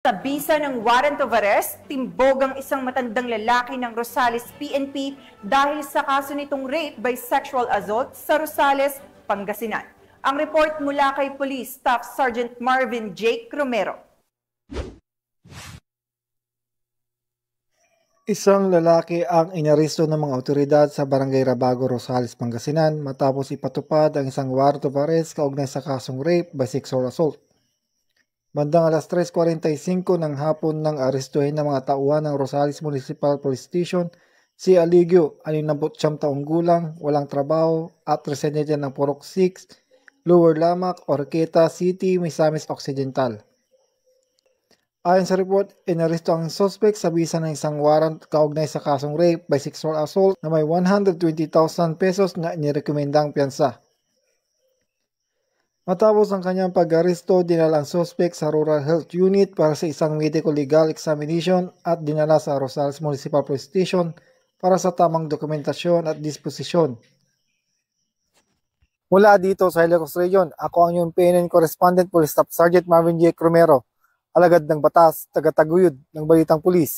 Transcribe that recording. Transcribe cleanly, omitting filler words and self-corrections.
Sa bisa ng warrant of arrest, timbog ang isang matandang lalaki ng Rosales PNP dahil sa kaso nitong rape by sexual assault sa Rosales, Pangasinan. Ang report mula kay Police Staff Sergeant Marvin Jake Romero. Isang lalaki ang inaresto ng mga otoridad sa Barangay Rabago, Rosales, Pangasinan matapos ipatupad ang isang warrant of arrest kaugnay sa kasong rape by sexual assault. Bandang alas 3:45 ng hapon nang arestuhin ng mga tauhan ng Rosales Municipal Police Station si Aligio, 69 taong gulang, walang trabaho at residente ng Purok 6, Lower Lamac, Orqueta City, Misamis Occidental. Ayon sa report, inaresto ang suspect sa bisa ng isang warrant kaugnay sa kasong rape by sexual assault na may 120,000 pesos na inirekomendang piyansa. Matapos ang kanyang pag-aresto, dinala ang suspect sa Rural Health Unit para sa isang medical legal examination at dinala sa Rosales Municipal Police Station para sa tamang dokumentasyon at disposisyon. Mula dito sa Ilocos Region, ako ang iyong PNN Correspondent Police Staff Sergeant Marvin J. Romero, alagad ng batas, taga-taguyod ng Balitang Pulis.